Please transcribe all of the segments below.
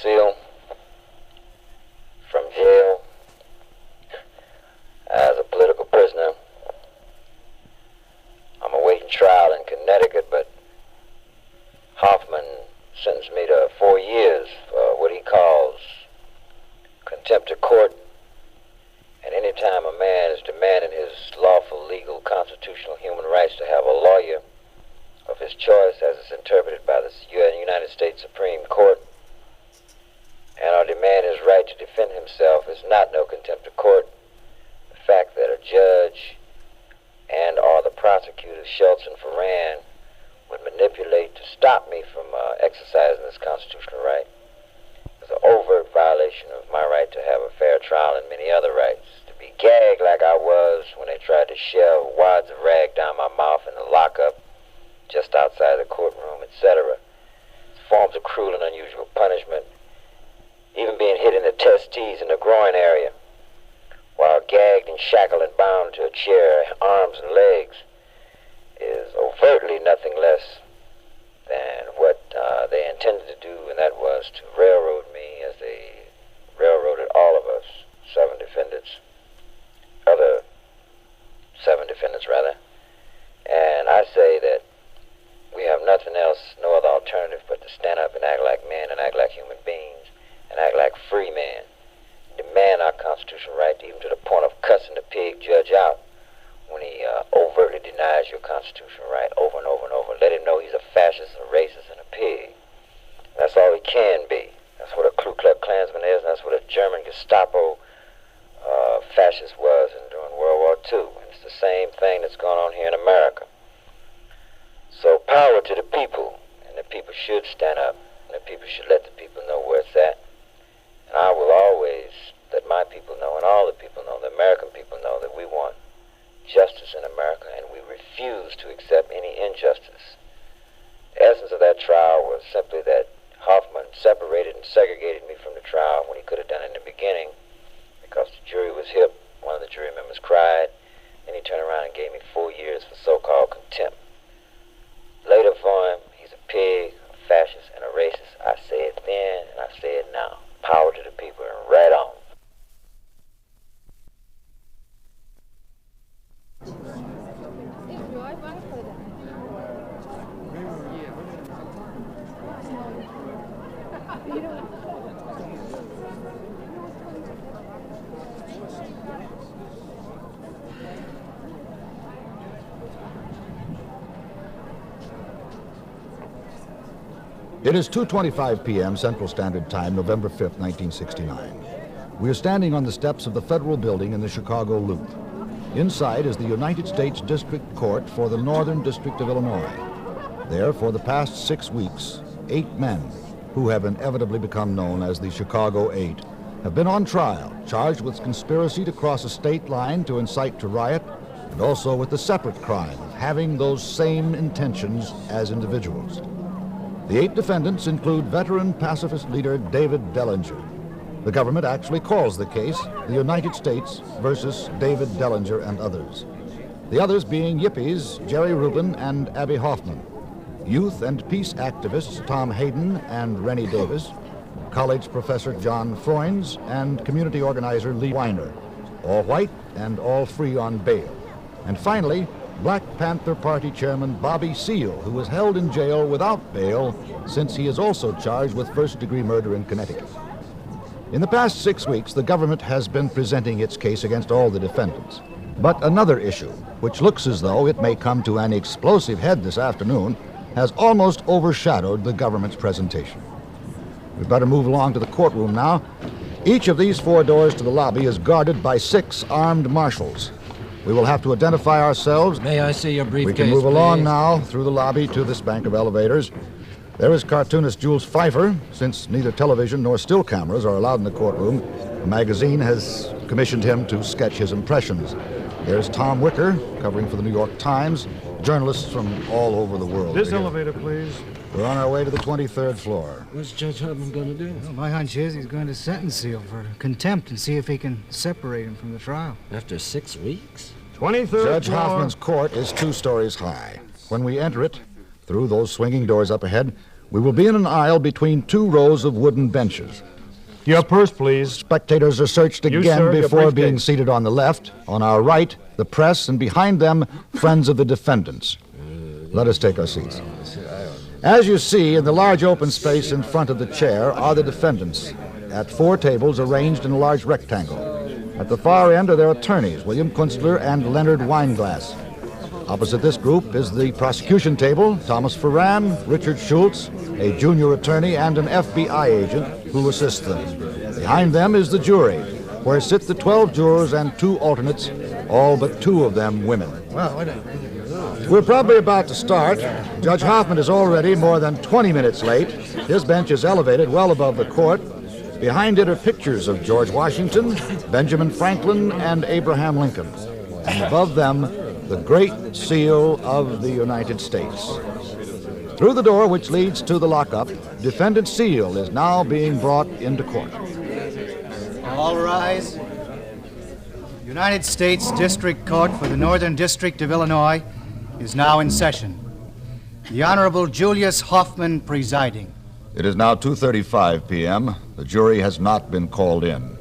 Seale from jail as a political prisoner. I'm awaiting trial in Connecticut, but Hoffman sentenced me to 4 years for what he calls contempt of court. And any time a man is demanding his lawful, legal, constitutional human rights to have a lawyer of his choice as it's interpreted by the United States Supreme Court, and or demand his right to defend himself, is not no contempt of court. The fact that a judge and or the prosecutors, Schultz and Ferran, would manipulate to stop me from exercising this constitutional right is an overt violation of my right to have a fair trial and many other rights. To be gagged like I was when they tried to shove wads of rag down my mouth in the lockup just outside the courtroom, etc. Forms of cruel and unusual punishment. Even being hit in the testes and the groin area, while gagged and shackled and bound to a chair, arms and legs, is overtly nothing less than what they intended to do, and that was to railroad me as they railroaded all of us, other seven defendants rather. And I say that we have nothing else, no other alternative but to stand up and act like men and act like human beings and act like free men. Demand our constitutional right, even to the point of cussing the pig judge out when he overtly denies your constitutional right over and over and over. Let him know he's a fascist, a racist, and a pig. That's all he can be. That's what a Ku Klux Klansman is, and that's what a German Gestapo fascist was during World War II. And it's the same thing that's going on here in America. So power to the people, and the people should stand up, and the people should let the people know where it's at. And I will always let my people know, and all the people know, the American people know, that we want justice in America, and we refuse to accept any injustice. The essence of that trial was simply that Hoffman separated and segregated me from the trial when he could have done it in the beginning, because the jury was hip. One of the jury members cried, and he turned around and gave me 4 years for so-called contempt. Later for him, he's a pig, a fascist, and a racist. I say it then, and I say it now. Power to the people, and right on. It is 2:25 p.m. Central Standard Time, November 5th, 1969. We are standing on the steps of the federal building in the Chicago Loop. Inside is the United States District Court for the Northern District of Illinois. There, for the past 6 weeks, 8 men, who have inevitably become known as the Chicago Eight, have been on trial, charged with conspiracy to cross a state line to incite to riot, and also with the separate crime of having those same intentions as individuals. The 8 defendants include veteran pacifist leader David Dellinger. The government actually calls the case the United States versus David Dellinger and others. The others being yippies Jerry Rubin and Abby Hoffman, youth and peace activists Tom Hayden and Rennie Davis, college professor John Freunds, and community organizer Lee Weiner, all white and all free on bail. And finally, Black Panther Party Chairman Bobby Seale, who was held in jail without bail since he is also charged with first-degree murder in Connecticut. In the past 6 weeks, the government has been presenting its case against all the defendants. But another issue, which looks as though it may come to an explosive head this afternoon, has almost overshadowed the government's presentation. We'd better move along to the courtroom now. Each of these 4 doors to the lobby is guarded by 6 armed marshals. We will have to identify ourselves. May I see your briefcase, We can move along please? now through the lobby to this bank of elevators. There is cartoonist Jules Pfeiffer. Since neither television nor still cameras are allowed in the courtroom, a magazine has commissioned him to sketch his impressions. There's Tom Wicker, covering for the New York Times. Journalists from all over the world. This elevator, please. We're on our way to the 23rd floor. What's Judge Hoffman going to do? Well, my hunch is he's going to sentence Seale for contempt and see if he can separate him from the trial. After 6 weeks? 23rd Judge floor. Hoffman's court is 2 stories high. When we enter it, through those swinging doors up ahead, We will be in an aisle between two rows of wooden benches. Your purse, please. Spectators are searched You, again sir, your before briefcase. being seated on the left. On our right, the press, and behind them, friends of the defendants. Let us take our seats. As you see, in the large open space in front of the chair are the defendants, at 4 tables arranged in a large rectangle. At the far end are their attorneys, William Kunstler and Leonard Weinglass. Opposite this group is the prosecution table, Thomas Ferran, Richard Schultz, a junior attorney, and an FBI agent who assists them. Behind them is the jury, where sit the 12 jurors and 2 alternates, all but 2 of them women. We're probably about to start. Judge Hoffman is already more than 20 minutes late. His bench is elevated well above the court. Behind it are pictures of George Washington, Benjamin Franklin, and Abraham Lincoln. And above them, the Great Seal of the United States. Through the door which leads to the lockup, Defendant Seale is now being brought into court. All rise. United States District Court for the Northern District of Illinois is now in session. The Honorable Julius Hoffman presiding. It is now 2:35 p.m. The jury has not been called in.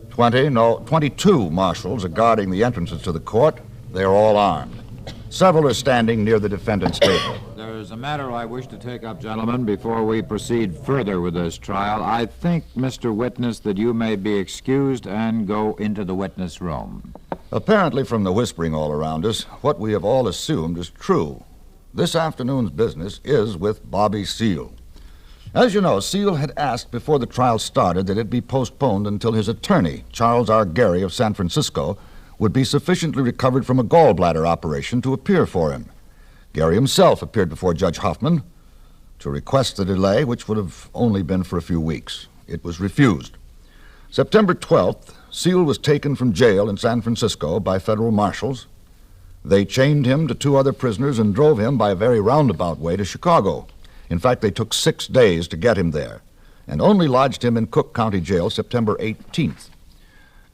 22 marshals are guarding the entrances to the court. They are all armed. Several are standing near the defendant's table. There's a matter I wish to take up, gentlemen, before we proceed further with this trial. I think, Mr. Witness, that you may be excused and go into the witness room. Apparently, from the whispering all around us, what we have all assumed is true. This afternoon's business is with Bobby Seale. As you know, Seale had asked before the trial started that it be postponed until his attorney, Charles R. Gary of San Francisco, would be sufficiently recovered from a gallbladder operation to appear for him. Gary himself appeared before Judge Hoffman to request the delay, which would have only been for a few weeks. It was refused. September 12th, Seale was taken from jail in San Francisco by federal marshals. They chained him to 2 other prisoners and drove him by a very roundabout way to Chicago. In fact, they took 6 days to get him there, and only lodged him in Cook County Jail September 18th.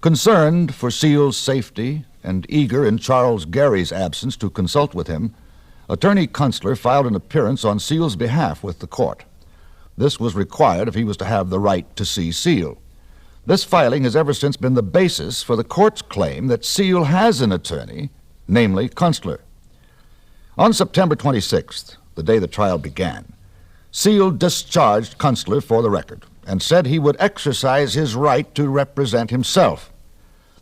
Concerned for Seale's safety and eager in Charles Gary's absence to consult with him, Attorney Kunstler filed an appearance on Seale's behalf with the court. This was required if he was to have the right to see Seale. This filing has ever since been the basis for the court's claim that Seale has an attorney, namely Kunstler. On September 26th, the day the trial began, Seale discharged Kunstler for the record and said he would exercise his right to represent himself.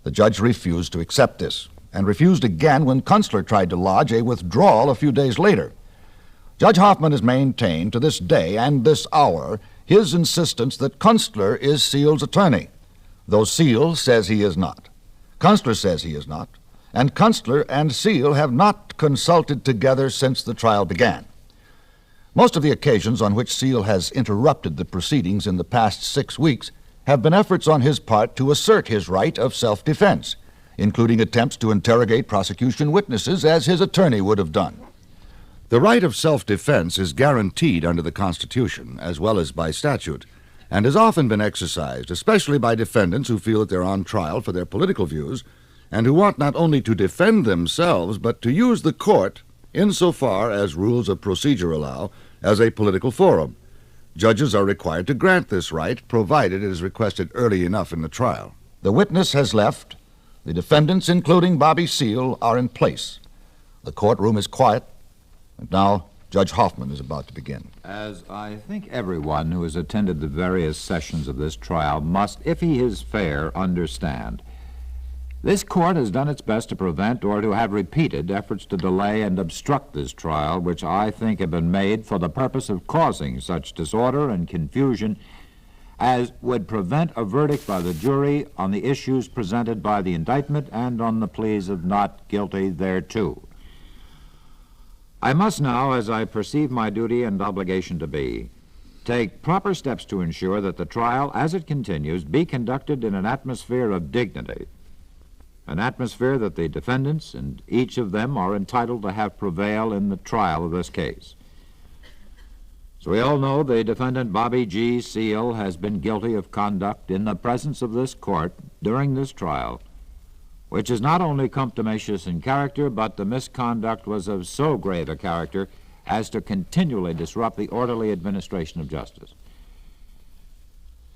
The judge refused to accept this, and refused again when Kunstler tried to lodge a withdrawal a few days later. Judge Hoffman has maintained to this day and this hour his insistence that Kunstler is Seale's attorney, though Seale says he is not. Kunstler says he is not, and Kunstler and Seale have not consulted together since the trial began. Most of the occasions on which Seale has interrupted the proceedings in the past 6 weeks have been efforts on his part to assert his right of self-defense, including attempts to interrogate prosecution witnesses as his attorney would have done. The right of self-defense is guaranteed under the Constitution as well as by statute, and has often been exercised, especially by defendants who feel that they're on trial for their political views and who want not only to defend themselves but to use the court, insofar as rules of procedure allow, as a political forum. Judges are required to grant this right, provided it is requested early enough in the trial. The witness has left. The defendants, including Bobby Seale, are in place. The courtroom is quiet, and now Judge Hoffman is about to begin. As I think everyone who has attended the various sessions of this trial must, if he is fair, understand, this court has done its best to prevent or to have repeated efforts to delay and obstruct this trial, which I think have been made for the purpose of causing such disorder and confusion as would prevent a verdict by the jury on the issues presented by the indictment and on the pleas of not guilty thereto. I must now, as I perceive my duty and obligation to be, take proper steps to ensure that the trial, as it continues, be conducted in an atmosphere of dignity, an atmosphere that the defendants and each of them are entitled to have prevail in the trial of this case. As we all know, the defendant Bobby G. Seale has been guilty of conduct in the presence of this court during this trial, which is not only contumacious in character, but the misconduct was of so grave a character as to continually disrupt the orderly administration of justice.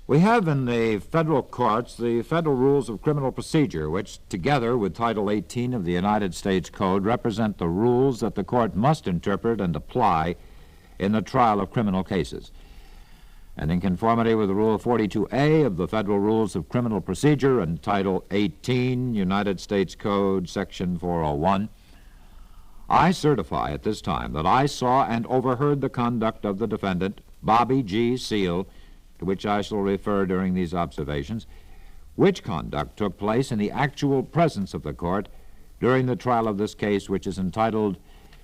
We have in the federal courts the Federal Rules of Criminal Procedure, which, together with Title 18 of the United States Code, represent the rules that the court must interpret and apply in the trial of criminal cases. And in conformity with the Rule 42A of the Federal Rules of Criminal Procedure and Title 18, United States Code, Section 401, I certify at this time that I saw and overheard the conduct of the defendant, Bobby G. Seale, to which I shall refer during these observations, which conduct took place in the actual presence of the court during the trial of this case, which is entitled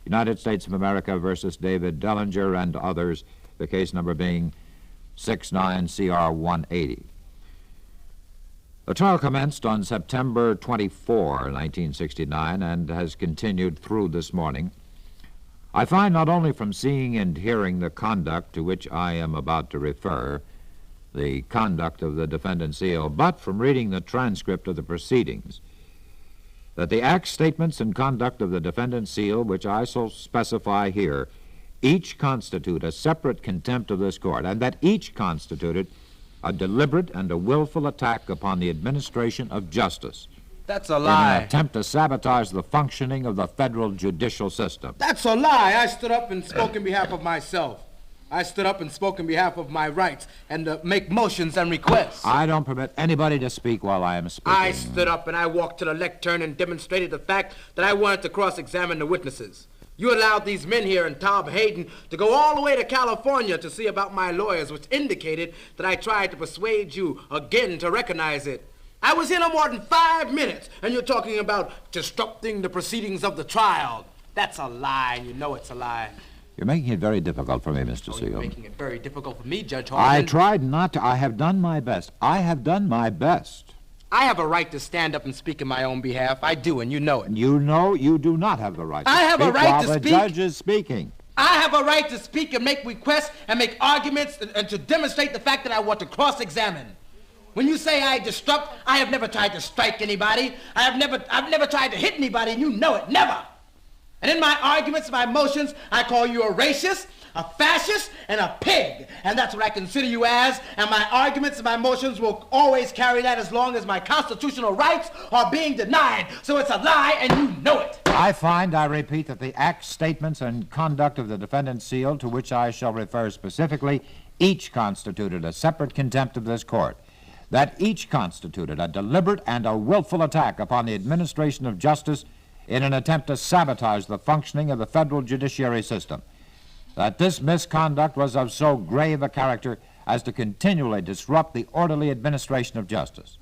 United States of America versus David Dellinger and others, the case number being 69CR180. The trial commenced on September 24, 1969, and has continued through this morning. I find not only from seeing and hearing the conduct to which I am about to refer, the conduct of the defendant Seale, but from reading the transcript of the proceedings, that the acts, statements, and conduct of the defendant Seale, which I shall specify here, each constitute a separate contempt of this court, and that each constituted a deliberate and a willful attack upon the administration of justice. That's a lie. In an attempt to sabotage the functioning of the federal judicial system. That's a lie. I stood up and spoke in behalf of myself. I stood up and spoke in behalf of my rights and make motions and requests. I don't permit anybody to speak while I am speaking. I stood up and I walked to the lectern and demonstrated the fact that I wanted to cross-examine the witnesses. You allowed these men here and Tom Hayden to go all the way to California to see about my lawyers, which indicated that I tried to persuade you again to recognize it. I was here no more than 5 minutes, and you're talking about disrupting the proceedings of the trial. That's a lie, and you know it's a lie. You're making it very difficult for me, Mr. Seale. You're making it very difficult for me, Judge Hoffman. I tried not to. I have done my best. I have done my best. I have a right to stand up and speak in my own behalf. I do, and you know it. You know you do not have the right to I have a right while to the speak. judge is speaking. I have a right to speak and make requests and make arguments and to demonstrate the fact that I want to cross-examine. When you say I disrupt, I have never tried to strike anybody. I've never tried to hit anybody, and you know it, never. And in my arguments, my motions, I call you a racist, a fascist, and a pig. And that's what I consider you as, and my arguments and my motions will always carry that as long as my constitutional rights are being denied. So it's a lie, and you know it. I find, I repeat, that the acts, statements, and conduct of the defendant Seale, to which I shall refer specifically, each constituted a separate contempt of this court. That each constituted a deliberate and a willful attack upon the administration of justice in an attempt to sabotage the functioning of the federal judiciary system. That this misconduct was of so grave a character as to continually disrupt the orderly administration of justice.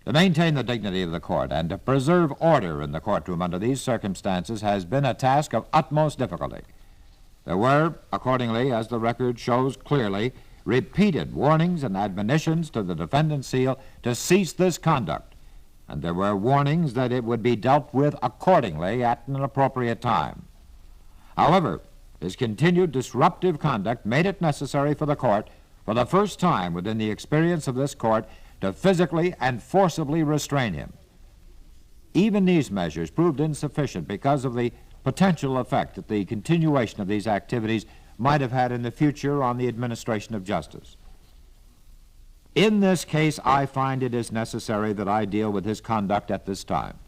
To maintain the dignity of the court and to preserve order in the courtroom under these circumstances has been a task of utmost difficulty. There were, accordingly, as the record shows clearly, repeated warnings and admonitions to the defendant Seale to cease this conduct, and there were warnings that it would be dealt with accordingly at an appropriate time. However, his continued disruptive conduct made it necessary for the court, for the first time within the experience of this court, to physically and forcibly restrain him. Even these measures proved insufficient because of the potential effect that the continuation of these activities might have had in the future on the administration of justice. In this case, I find it is necessary that I deal with his conduct at this time.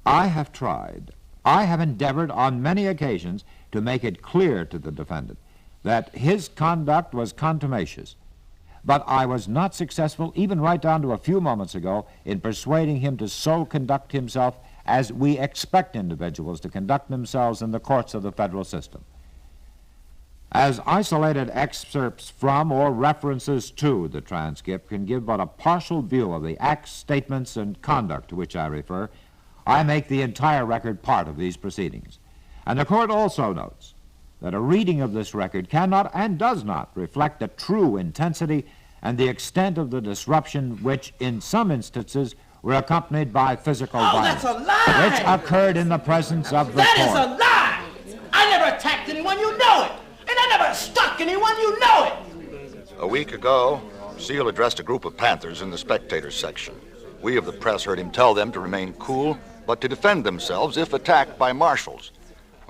I have endeavored on many occasions to make it clear to the defendant that his conduct was contumacious, but I was not successful, even right down to a few moments ago, in persuading him to so conduct himself as we expect individuals to conduct themselves in the courts of the federal system. As isolated excerpts from or references to the transcript can give but a partial view of the acts, statements, and conduct to which I refer, I make the entire record part of these proceedings. And the court also notes that a reading of this record cannot and does not reflect the true intensity and the extent of the disruption which, in some instances, were accompanied by physical violence. That's a lie! Which occurred in the presence of the court. That is a lie! I never attacked anyone, you know it! And I never struck anyone, you know it! A week ago, Seale addressed a group of Panthers in the spectators section. We of the press heard him tell them to remain cool, but to defend themselves if attacked by marshals.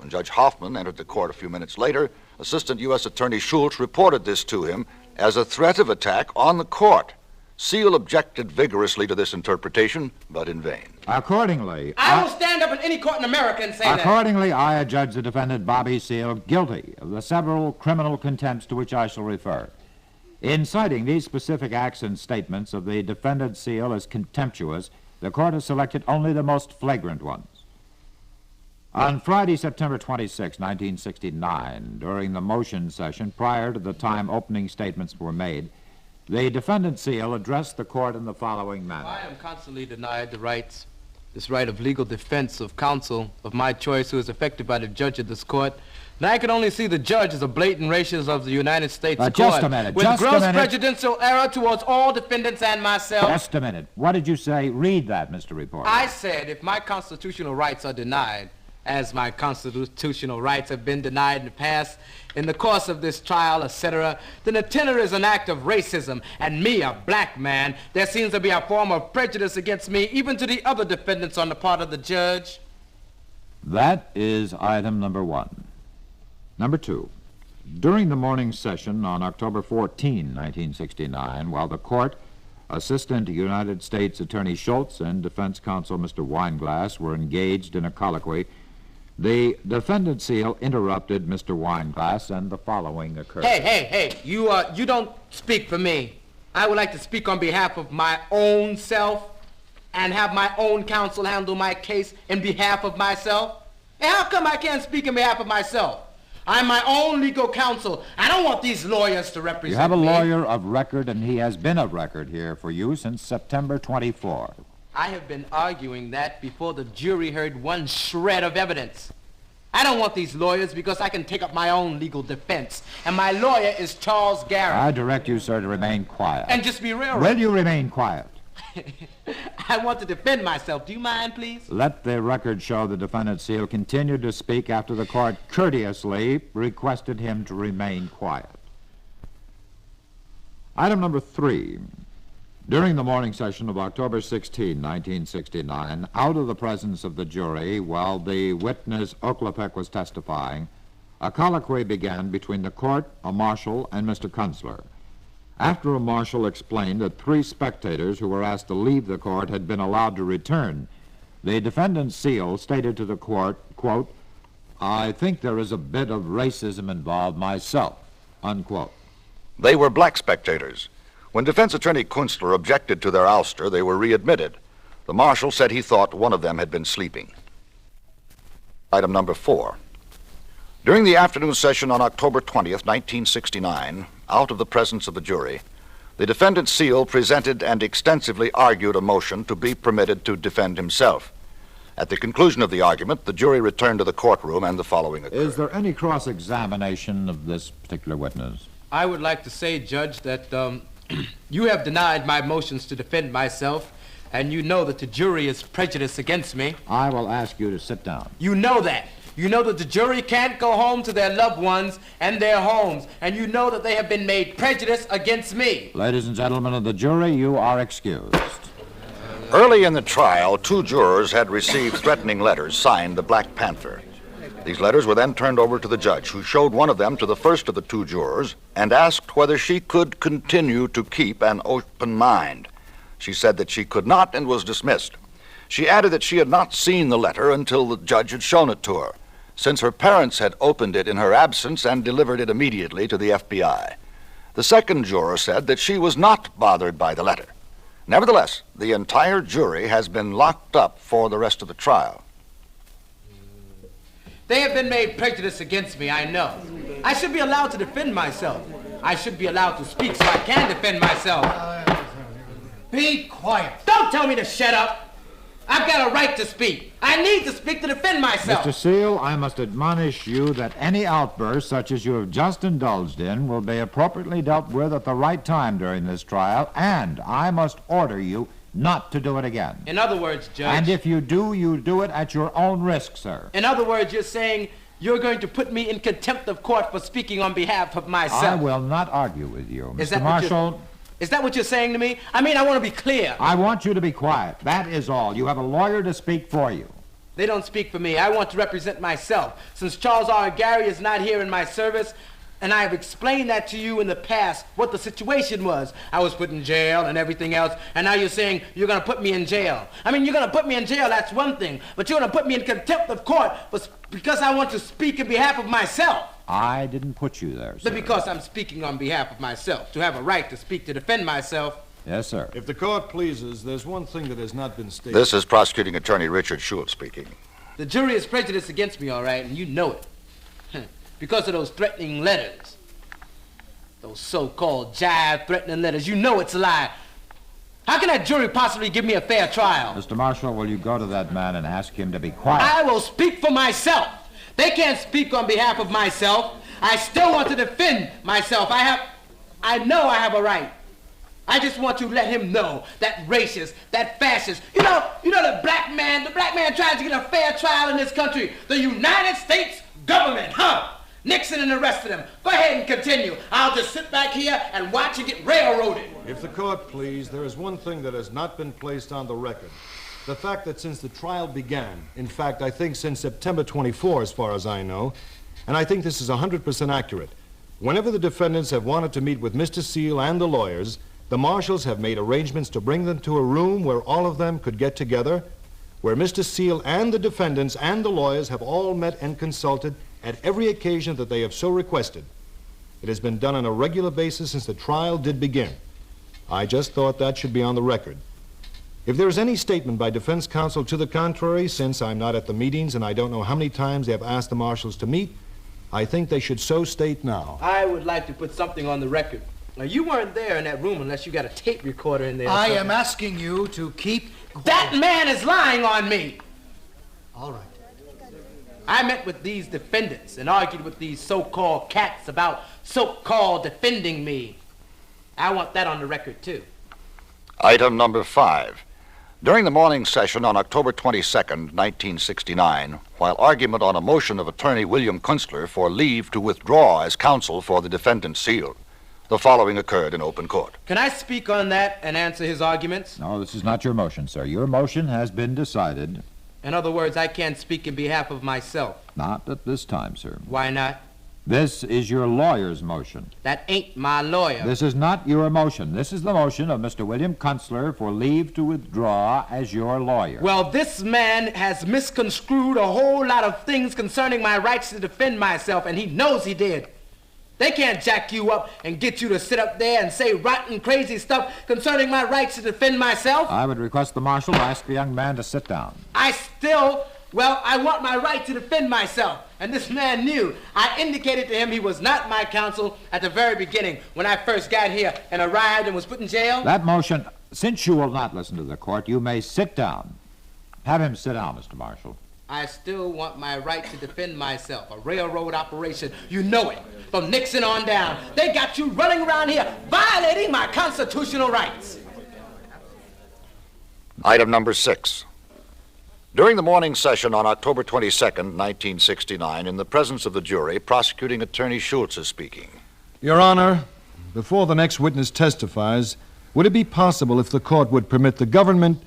When Judge Hoffman entered the court a few minutes later, Assistant U.S. Attorney Schultz reported this to him as a threat of attack on the court. Seale objected vigorously to this interpretation, but in vain. Accordingly, I will stand up in any court in America and say that. Accordingly, I adjudge the defendant, Bobby Seale, guilty of the several criminal contempts to which I shall refer. In citing these specific acts and statements of the defendant Seale as contemptuous, the court has selected only the most flagrant ones. On Friday, September 26, 1969, during the motion session prior to the time opening statements were made, the defendant Seale addressed the court in the following manner. I am constantly denied this right of legal defense of counsel of my choice who is affected by the judge of this court. And I can only see the judge as a blatant racist of the United States court. Just a minute, with just a gross minute. prejudicial error towards all defendants and myself. Just a minute. What did you say? Read that, Mr. Reporter. I said if my constitutional rights are denied, as my constitutional rights have been denied in the past, in the course of this trial, etc., then the tenor is an act of racism, and me, a black man, there seems to be a form of prejudice against me, even to the other defendants on the part of the judge. That is item number one. Number two, during the morning session on October 14, 1969, while the court, Assistant United States Attorney Schultz and defense counsel Mr. Weinglass were engaged in a colloquy, the defendant Seale interrupted Mr. Weinglass, and the following occurred. Hey, you don't speak for me. I would like to speak on behalf of my own self and have my own counsel handle my case in behalf of myself. And how come I can't speak in behalf of myself? I'm my own legal counsel. I don't want these lawyers to represent me. You have a lawyer of record, and he has been of record here for you since September 24. I have been arguing that before the jury heard one shred of evidence. I don't want these lawyers because I can take up my own legal defense. And my lawyer is Charles Garrett. I direct you, sir, to remain quiet. And just be real. Will you remain quiet? I want to defend myself. Do you mind, please? Let the record show the defendant Seale continued to speak after the court courteously requested him to remain quiet. Item number three. During the morning session of October 16, 1969, out of the presence of the jury, while the witness Oklapek was testifying, a colloquy began between the court, a marshal, and Mr. Kunstler. After a marshal explained that 3 spectators who were asked to leave the court had been allowed to return, the defendant Seale stated to the court, quote, "I think there is a bit of racism involved myself," unquote. They were black spectators. When defense attorney Kunstler objected to their ouster, they were readmitted. The marshal said he thought one of them had been sleeping. Item number 4. During the afternoon session on October 20th, 1969, out of the presence of the jury, the defendant Seale presented and extensively argued a motion to be permitted to defend himself. At the conclusion of the argument, the jury returned to the courtroom, and the following occurred. Is there any cross-examination of this particular witness? I would like to say, Judge, that you have denied my motions to defend myself, and you know that the jury is prejudiced against me. I will ask you to sit down. You know that. You know that the jury can't go home to their loved ones and their homes, and you know that they have been made prejudiced against me. Ladies and gentlemen of the jury, you are excused. Early in the trial, 2 jurors had received threatening letters signed the Black Panther. These letters were then turned over to the judge, who showed one of them to the first of the 2 jurors and asked whether she could continue to keep an open mind. She said that she could not and was dismissed. She added that she had not seen the letter until the judge had shown it to her, since her parents had opened it in her absence and delivered it immediately to the FBI. The second juror said that she was not bothered by the letter. Nevertheless, the entire jury has been locked up for the rest of the trial. They have been made prejudiced against me, I know. I should be allowed to defend myself. I should be allowed to speak so I can defend myself. Be quiet. Don't tell me to shut up. I've got a right to speak. I need to speak to defend myself. Mr. Seale, I must admonish you that any outburst such as you have just indulged in will be appropriately dealt with at the right time during this trial, and I must order you not to do it again. In other words, Judge... And if you do it at your own risk, sir. In other words, you're saying you're going to put me in contempt of court for speaking on behalf of myself. I will not argue with you. Is Mr. that Marshall... Is that what you're saying to me? I mean, I want to be clear. I want you to be quiet. That is all. You have a lawyer to speak for you. They don't speak for me. I want to represent myself. Since Charles R. Gary is not here in my service, and I have explained that to you in the past, what the situation was. I was put in jail and everything else, and now you're saying you're going to put me in jail. I mean, you're going to put me in jail, that's one thing, but you're going to put me in contempt of court because I want to speak in behalf of myself. I didn't put you there, sir. But because I'm speaking on behalf of myself, to have a right to speak to defend myself. Yes, sir. If the court pleases, there's one thing that has not been stated. This is Prosecuting Attorney Richard Schultz speaking. The jury is prejudiced against me, all right, and you know it. Because of those threatening letters. Those so-called jive threatening letters. You know it's a lie. How can that jury possibly give me a fair trial? Mr. Marshall, will you go to that man and ask him to be quiet? I will speak for myself. They can't speak on behalf of myself. I still want to defend myself. I know I have a right. I just want to let him know that racist, that fascist, you know the black man tries to get a fair trial in this country. The United States government, Nixon and the rest of them. Go ahead and continue. I'll just sit back here and watch you get railroaded. If the court please, there is one thing that has not been placed on the record. The fact that since the trial began, in fact, I think since September 24, as far as I know, and I think this is 100% accurate, whenever the defendants have wanted to meet with Mr. Seale and the lawyers, the marshals have made arrangements to bring them to a room where all of them could get together, where Mr. Seale and the defendants and the lawyers have all met and consulted at every occasion that they have so requested. It has been done on a regular basis since the trial did begin. I just thought that should be on the record. If there is any statement by defense counsel to the contrary, since I'm not at the meetings and I don't know how many times they have asked the marshals to meet, I think they should so state now. I would like to put something on the record. Now, you weren't there in that room unless you got a tape recorder in there. I am asking you to keep quiet. That man is lying on me. All right. I met with these defendants and argued with these so-called cats about so-called defending me. I want that on the record, too. Item number 5. During the morning session on October 22nd, 1969, while argument on a motion of Attorney William Kunstler for leave to withdraw as counsel for the defendant Seale, the following occurred in open court. Can I speak on that and answer his arguments? No, this is not your motion, sir. Your motion has been decided. In other words, I can't speak in behalf of myself. Not at this time, sir. Why not? This is your lawyer's motion. That ain't my lawyer. This is not your motion. This is the motion of Mr. William Kunstler for leave to withdraw as your lawyer. Well, this man has misconstrued a whole lot of things concerning my rights to defend myself, and he knows he did. They can't jack you up and get you to sit up there and say rotten, crazy stuff concerning my rights to defend myself. I would request the marshal to ask the young man to sit down. I want my right to defend myself. And this man knew. I indicated to him he was not my counsel at the very beginning when I first got here and arrived and was put in jail. That motion, since you will not listen to the court, you may sit down. Have him sit down, Mr. Marshall. I still want my right to defend myself. A railroad operation, you know it. From Nixon on down, they got you running around here violating my constitutional rights. Item number 6. During the morning session on October 22nd, 1969, in the presence of the jury, Prosecuting Attorney Schultz is speaking. Your Honor, before the next witness testifies, would it be possible if the court would permit the government...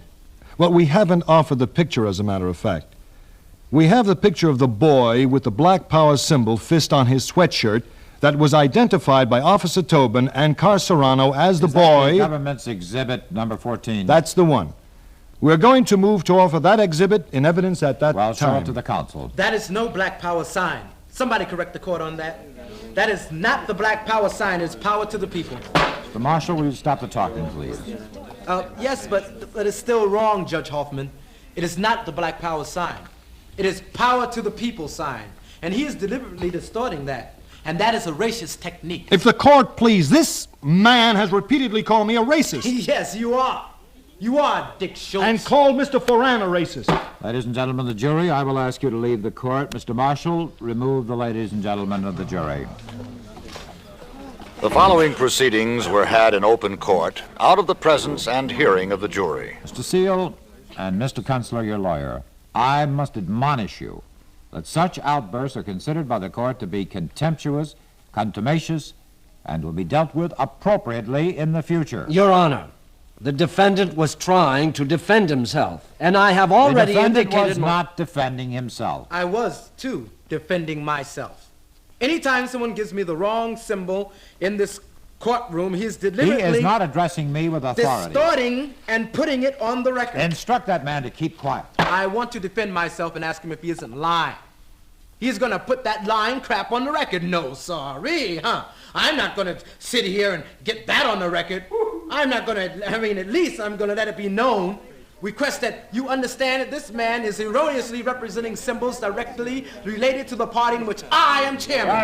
Well, we haven't offered the picture, as a matter of fact. We have the picture of the boy with the Black Power symbol fist on his sweatshirt that was identified by Officer Tobin and Carcerano as the boy... The government's exhibit number 14. That's the one. We're going to move to offer that exhibit in evidence at that Well, show time. it to the counsel. That is no Black Power sign. Somebody correct the court on that. That is not the Black Power sign. It's power to the people. The marshal, will you stop the talking, please? Yes, but it's still wrong, Judge Hoffman. It is not the Black Power sign. It is power to the people sign. And he is deliberately distorting that. And that is a racist technique. If the court please, this man has repeatedly called me a racist. Yes, you are. You are, Dick Schultz. And called Mr. Foran a racist. Ladies and gentlemen of the jury, I will ask you to leave the court. Mr. Marshall, remove the ladies and gentlemen of the jury. The following proceedings were had in open court, out of the presence and hearing of the jury. Mr. Seale and Mr. Kunstler, your lawyer, I must admonish you that such outbursts are considered by the court to be contemptuous, contumacious, and will be dealt with appropriately in the future. Your Honor, The defendant was trying to defend himself, and I have already The defendant indicated was not defending himself. I was, too, defending myself. Anytime someone gives me the wrong symbol in this courtroom, he's deliberately... He is not addressing me with authority. ...distorting and putting it on the record. Instruct that man to keep quiet. I want to defend myself and ask him if he isn't lying. He's going to put that lying crap on the record. No, sorry, huh? I'm not going to sit here and get that on the record. I'm not going to, at least I'm going to let it be known. Request that you understand that this man is erroneously representing symbols directly related to the party in which I am chairman.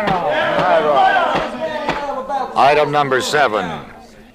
Item number 7.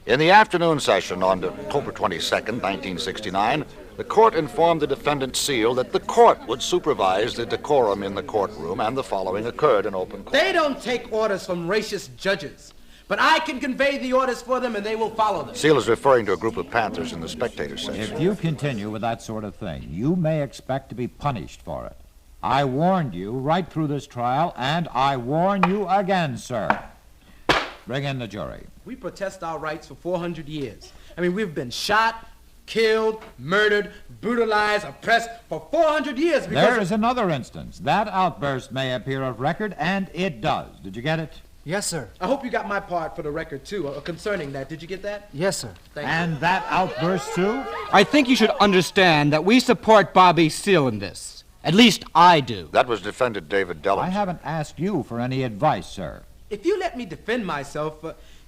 In the afternoon session on October 22nd, 1969, the court informed the defendant Seale that the court would supervise the decorum in the courtroom, and the following occurred in open court. They don't take orders from racist judges, but I can convey the orders for them and they will follow them. Seale is referring to a group of Panthers in the spectator section. If you continue with that sort of thing, you may expect to be punished for it. I warned you right through this trial, and I warn you again, sir. Bring in the jury. We protest our rights for 400 years. We've been shot, killed, murdered, brutalized, oppressed for 400 years because... There is another instance. That outburst may appear of record, and it does. Did you get it? Yes, sir. I hope you got my part for the record, too, concerning that. Did you get that? Yes, sir. Thank you. And that outburst, too? I think you should understand that we support Bobby Seale in this. At least I do. That was defendant David Dellinger. I haven't asked you for any advice, sir. If you let me defend myself,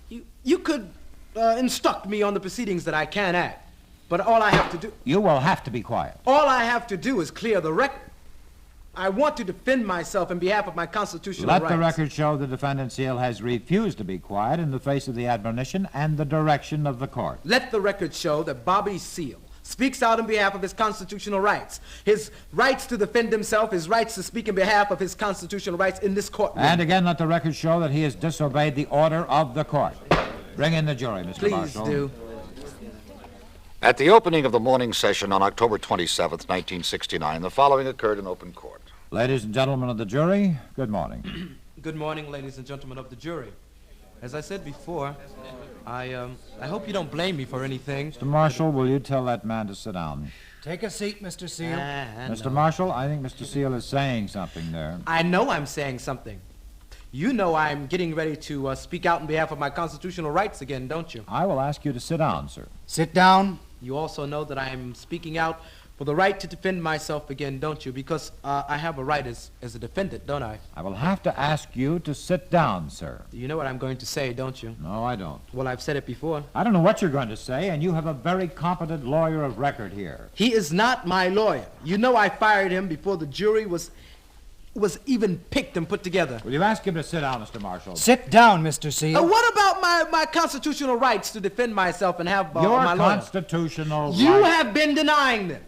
you could instruct me on the proceedings that I can act. But all I have to do... You will have to be quiet. All I have to do is clear the record. I want to defend myself on behalf of my constitutional rights. Let the record show the defendant Seale has refused to be quiet in the face of the admonition and the direction of the court. Let the record show that Bobby Seale speaks out on behalf of his constitutional rights, his rights to defend himself, his rights to speak in behalf of his constitutional rights in this courtroom. And again, let the record show that he has disobeyed the order of the court. Bring in the jury, Mr. Please Marshall. do. At the opening of the morning session on October 27th, 1969, the following occurred in open court. Ladies and gentlemen of the jury, good morning. Good morning, ladies and gentlemen of the jury. As I said before, I hope you don't blame me for anything. Mr. Marshall, will you tell that man to sit down? Take a seat, Mr. Seale. Mr. Marshall, I think Mr. Seale is saying something there. I know I'm saying something. You know I'm getting ready to speak out on behalf of my constitutional rights again, don't you? I will ask you to sit down, sir. Sit down. You also know that I'm speaking out for the right to defend myself again, don't you? Because I have a right as a defendant, don't I? I will have to ask you to sit down, sir. You know what I'm going to say, don't you? No, I don't. Well, I've said it before. I don't know what you're going to say, and you have a very competent lawyer of record here. He is not my lawyer. You know I fired him before the jury was even picked and put together. Will you ask him to sit down, Mr. Marshall? Sit down, Mr. Seale. What about my constitutional rights to defend myself and have Your my lawyer? constitutional You rights. have been denying them.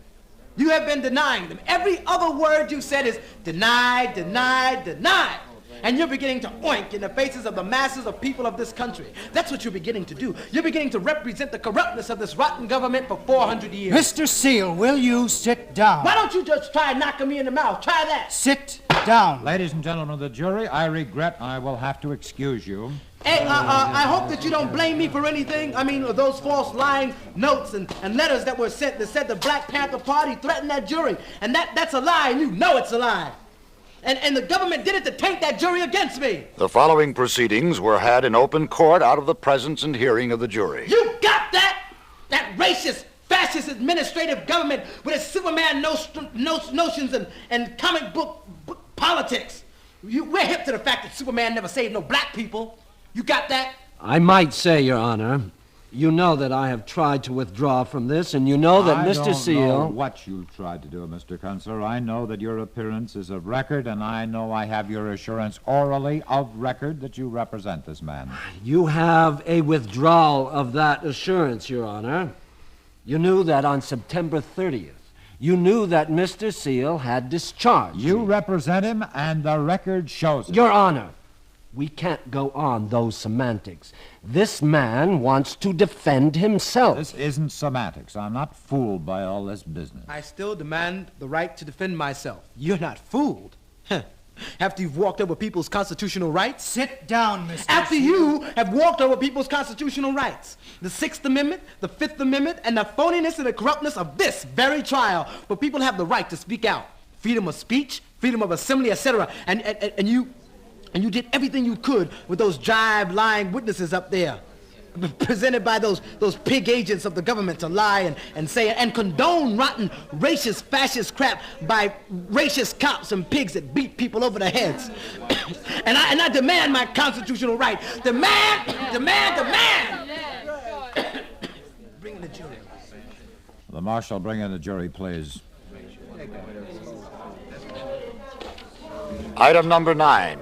You have been denying them. Every other word you said is denied, denied, denied. And you're beginning to oink in the faces of the masses of people of this country. That's what you're beginning to do. You're beginning to represent the corruptness of this rotten government for 400 years. Mr. Seale, will you sit down? Why don't you just try knocking me in the mouth? Try that. Sit down. Ladies and gentlemen of the jury, I regret I will have to excuse you. Hey, I hope that you don't blame me for anything. Those false lying notes and letters that were sent that said the Black Panther Party threatened that jury. And that's a lie, and you know it's a lie. And the government did it to taint that jury against me. The following proceedings were had in open court out of the presence and hearing of the jury. You got that? That racist, fascist administrative government with its Superman notions and comic book politics. We're hip to the fact that Superman never saved no black people. You got that? I might say, Your Honor, you know that I have tried to withdraw from this, and you know that Mr. Seale... I don't know what you tried to do, Mr. Kunstler. I know that your appearance is of record, and I know I have your assurance orally of record that you represent this man. You have a withdrawal of that assurance, Your Honor. You knew that on September 30th. You knew that Mr. Seale had discharged You represent him, and the record shows it. Your Honor, we can't go on those semantics. This man wants to defend himself. This isn't semantics. I'm not fooled by all this business. I still demand the right to defend myself. You're not fooled. After you've walked over people's constitutional rights? Sit down, Mr. After Seale. you have walked over people's constitutional rights. The 6th Amendment, the 5th Amendment, and the phoniness and the corruptness of this very trial. But people have the right to speak out. Freedom of speech, freedom of assembly, etc. And you did everything you could with those jive, lying witnesses up there, presented by those pig agents of the government to lie and say and condone rotten racist, fascist crap by racist cops and pigs that beat people over the heads. and I demand my constitutional right. Demand! Bring in the jury. The marshal, bring in the jury, please. Item number 9.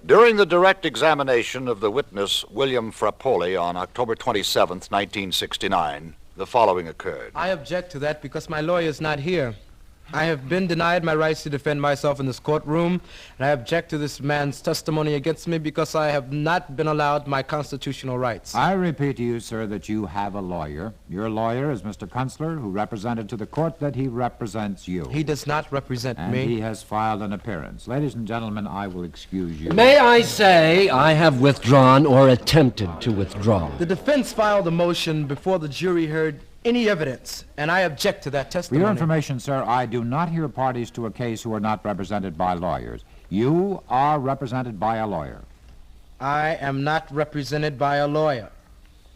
During the direct examination of the witness William Frappoli on October 27th, 1969, the following occurred. I object to that because my lawyer is not here. I have been denied my rights to defend myself in this courtroom, and I object to this man's testimony against me because I have not been allowed my constitutional rights. I repeat to you, sir, that you have a lawyer. Your lawyer is Mr. Kunstler, who represented to the court that he represents you. He does not represent and me. He has filed an appearance. Ladies and gentlemen, I will excuse you. May I say I have withdrawn or attempted to withdraw. The defense filed a motion before the jury heard any evidence, and I object to that For testimony. your information, sir, I do not hear parties to a case who are not represented by lawyers. You are represented by a lawyer. I am not represented by a lawyer.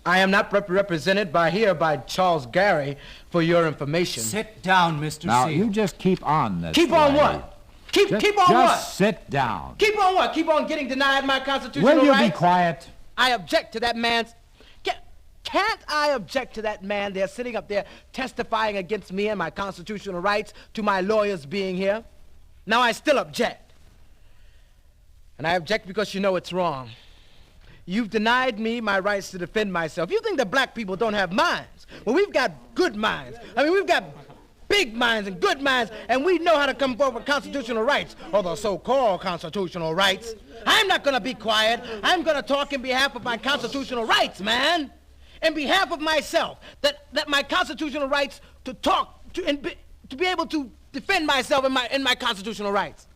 I am not represented by Charles Gary, for your information. Sit down, Mr. Now, Seale. you just keep on this Keep on way. what? Keep on just what? sit down. Keep on what? Keep on getting denied my constitutional Will you rights? be quiet? I object to that man's... Can't I object to that man there sitting up there testifying against me and my constitutional rights to my lawyers being here? Now I still object. And I object because you know it's wrong. You've denied me my rights to defend myself. You think that black people don't have minds. Well, we've got good minds. I mean, we've got big minds and good minds, and we know how to come forward with constitutional rights, or the so-called constitutional rights. I'm not going to be quiet. I'm going to talk in behalf of my constitutional rights, man. In behalf of myself, that my constitutional rights to talk, to be able to defend myself in my constitutional rights.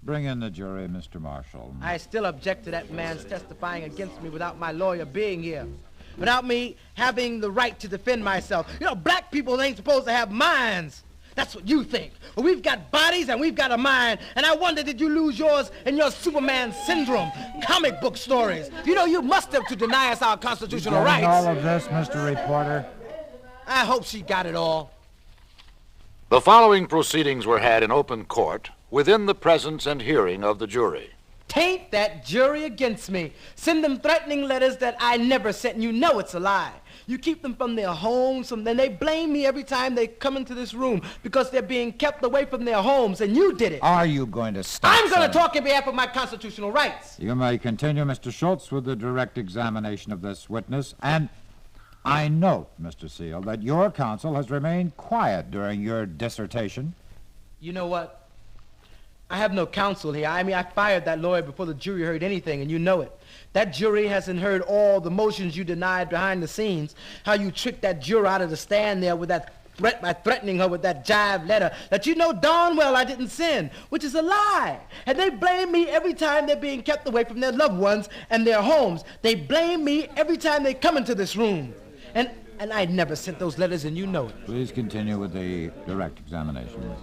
Bring in the jury, Mr. Marshall. I still object to that man's testifying against me without my lawyer being here, without me having the right to defend myself. You know, black people ain't supposed to have minds. That's what you think. Well, we've got bodies and we've got a mind, and I wonder, did you lose yours in your Superman syndrome, comic book stories? You know, you must have to deny us our constitutional rights. all of this, Mr. Reporter? I hope she got it all. The following proceedings were had in open court within the presence and hearing of the jury. Taint that jury against me. Send them threatening letters that I never sent, and you know it's a lie. You keep them from their homes, and then they blame me every time they come into this room because they're being kept away from their homes, and you did it. Are you going to stop? I'm going to sir? talk in behalf of my constitutional rights. You may continue, Mr. Schultz, with the direct examination of this witness. And I note, Mr. Seale, that your counsel has remained quiet during your dissertation. You know what? I have no counsel here. I mean, I fired that lawyer before the jury heard anything, and you know it. That jury hasn't heard all the motions you denied behind the scenes, how you tricked that juror out of the stand there with that threat by threatening her with that jive letter that you know darn well I didn't send, which is a lie. And they blame me every time they're being kept away from their loved ones and their homes. They blame me every time they come into this room. And I never sent those letters, and you know it. Please continue with the direct examination.